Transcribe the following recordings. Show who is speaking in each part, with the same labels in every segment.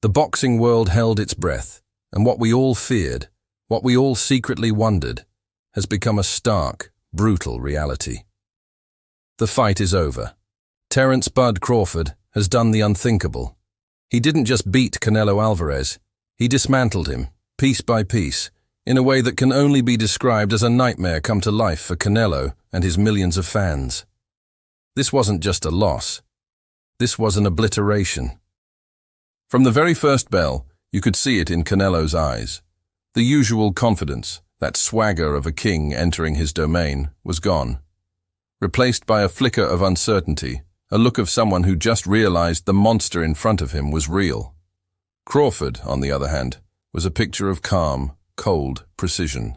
Speaker 1: The boxing world held its breath, and what we all feared, what we all secretly wondered, has become a stark, brutal reality. The fight is over. Terence "Bud" Crawford has done the unthinkable. He didn't just beat Canelo Álvarez, he dismantled him, piece by piece, in a way that can only be described as a nightmare come to life for Canelo and his millions of fans. This wasn't just a loss. This was an obliteration. From the very first bell, you could see it in Canelo's eyes. The usual confidence, that swagger of a king entering his domain, was gone. Replaced by a flicker of uncertainty, a look of someone who just realized the monster in front of him was real. Crawford, on the other hand, was a picture of calm, cold precision.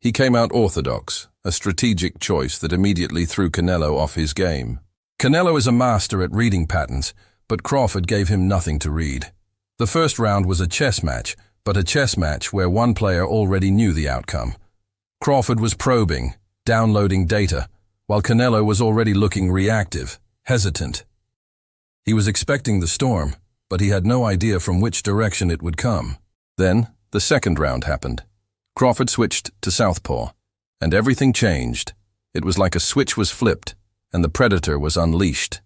Speaker 1: He came out orthodox, a strategic choice that immediately threw Canelo off his game. Canelo is a master at reading patterns, but Crawford gave him nothing to read. The first round was a chess match, but a chess match where one player already knew the outcome. Crawford was probing, downloading data, while Canelo was already looking reactive, hesitant. He was expecting the storm, but he had no idea from which direction it would come. Then, the second round happened. Crawford switched to southpaw, and everything changed. It was like a switch was flipped, and the predator was unleashed.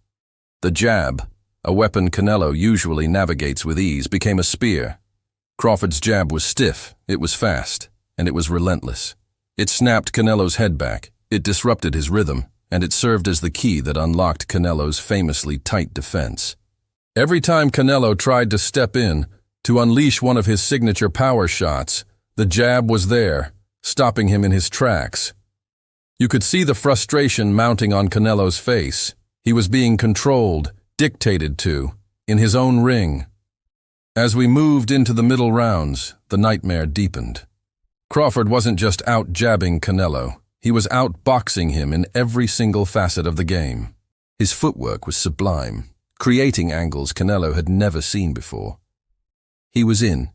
Speaker 1: The jab, a weapon Canelo usually navigates with ease, became a spear. Crawford's jab was stiff, it was fast, and it was relentless. It snapped Canelo's head back, it disrupted his rhythm, and it served as the key that unlocked Canelo's famously tight defense. Every time Canelo tried to step in, to unleash one of his signature power shots, the jab was there, stopping him in his tracks. You could see the frustration mounting on Canelo's face. He was being controlled, dictated to, in his own ring. As we moved into the middle rounds, the nightmare deepened. Crawford wasn't just out-jabbing Canelo, he was out-boxing him in every single facet of the game. His footwork was sublime, creating angles Canelo had never seen before. He was in,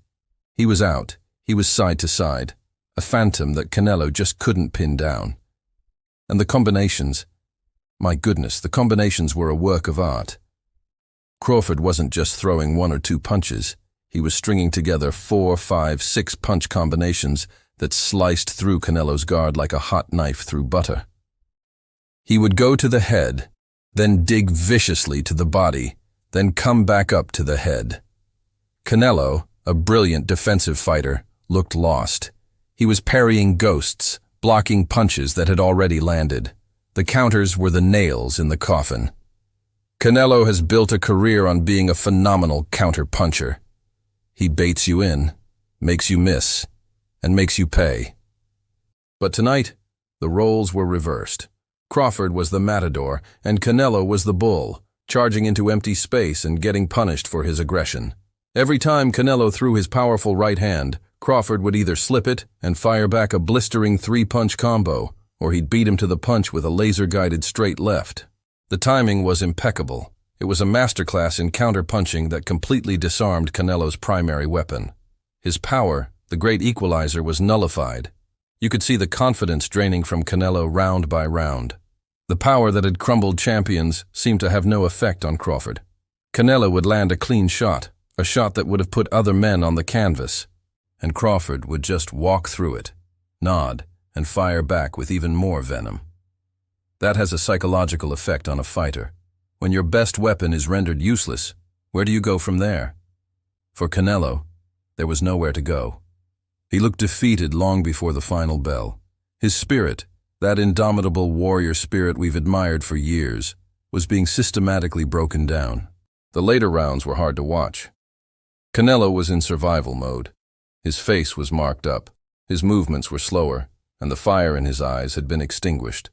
Speaker 1: he was out, he was side to side, a phantom that Canelo just couldn't pin down. And the combinations, my goodness, the combinations were a work of art. Crawford wasn't just throwing 1 or 2 punches, he was stringing together 4, 5, 6 punch combinations that sliced through Canelo's guard like a hot knife through butter. He would go to the head, then dig viciously to the body, then come back up to the head. Canelo, a brilliant defensive fighter, looked lost. He was parrying ghosts, blocking punches that had already landed. The counters were the nails in the coffin. Canelo has built a career on being a phenomenal counter-puncher. He baits you in, makes you miss, and makes you pay. But tonight, the roles were reversed. Crawford was the matador, and Canelo was the bull, charging into empty space and getting punished for his aggression. Every time Canelo threw his powerful right hand, Crawford would either slip it and fire back a blistering 3-punch combo, or he'd beat him to the punch with a laser-guided straight left. The timing was impeccable. It was a masterclass in counter-punching that completely disarmed Canelo's primary weapon. His power, the great equalizer, was nullified. You could see the confidence draining from Canelo round by round. The power that had crumbled champions seemed to have no effect on Crawford. Canelo would land a clean shot, a shot that would have put other men on the canvas, and Crawford would just walk through it, nod, and fire back with even more venom. That has a psychological effect on a fighter. When your best weapon is rendered useless, where do you go from there? For Canelo, there was nowhere to go. He looked defeated long before the final bell. His spirit, that indomitable warrior spirit we've admired for years, was being systematically broken down. The later rounds were hard to watch. Canelo was in survival mode. His face was marked up, his movements were slower, and the fire in his eyes had been extinguished.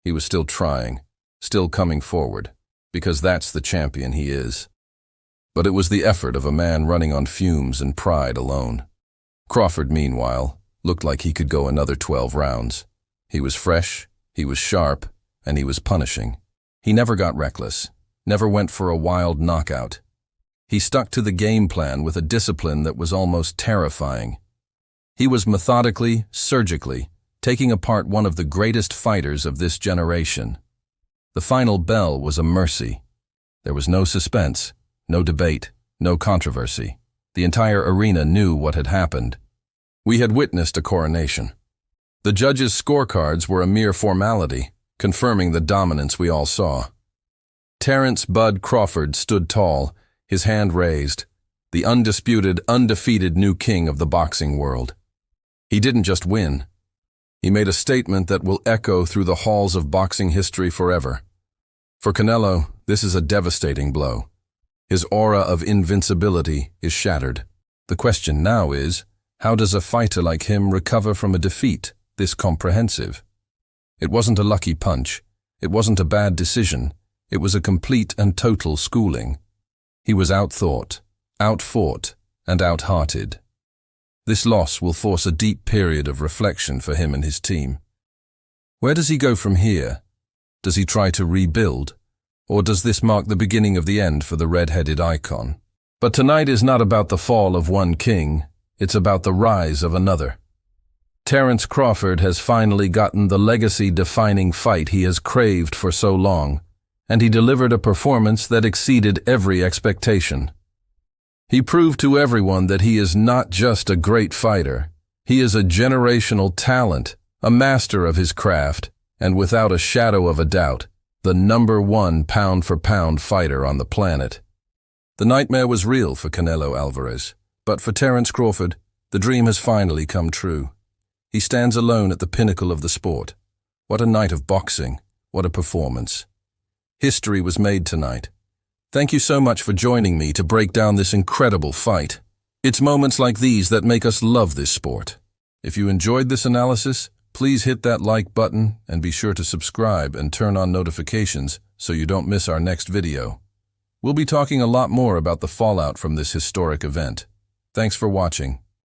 Speaker 1: He was still trying, still coming forward, because that's the champion he is. But it was the effort of a man running on fumes and pride alone. Crawford, meanwhile, looked like he could go another 12 rounds. He was fresh, he was sharp, and he was punishing. He never got reckless, never went for a wild knockout. He stuck to the game plan with a discipline that was almost terrifying. He was methodically, surgically, taking apart one of the greatest fighters of this generation. The final bell was a mercy. There was no suspense, no debate, no controversy. The entire arena knew what had happened. We had witnessed a coronation. The judges' scorecards were a mere formality, confirming the dominance we all saw. Terence "Bud" Crawford stood tall, his hand raised, the undisputed, undefeated new king of the boxing world. He didn't just win. He made a statement that will echo through the halls of boxing history forever. For Canelo, this is a devastating blow. His aura of invincibility is shattered. The question now is, how does a fighter like him recover from a defeat this comprehensive? It wasn't a lucky punch. It wasn't a bad decision. It was a complete and total schooling. He was outthought, outfought, and outhearted. This loss will force a deep period of reflection for him and his team. Where does he go from here? Does he try to rebuild? Or does this mark the beginning of the end for the red-headed icon? But tonight is not about the fall of one king. It's about the rise of another. Terence Crawford has finally gotten the legacy-defining fight he has craved for so long, and he delivered a performance that exceeded every expectation. He proved to everyone that he is not just a great fighter. He is a generational talent, a master of his craft, and without a shadow of a doubt, the #1 pound-for-pound fighter on the planet. The nightmare was real for Canelo Álvarez, but for Terence Crawford, the dream has finally come true. He stands alone at the pinnacle of the sport. What a night of boxing, what a performance. History was made tonight. Thank you so much for joining me to break down this incredible fight. It's moments like these that make us love this sport. If you enjoyed this analysis, please hit that like button and be sure to subscribe and turn on notifications so you don't miss our next video. We'll be talking a lot more about the fallout from this historic event. Thanks for watching.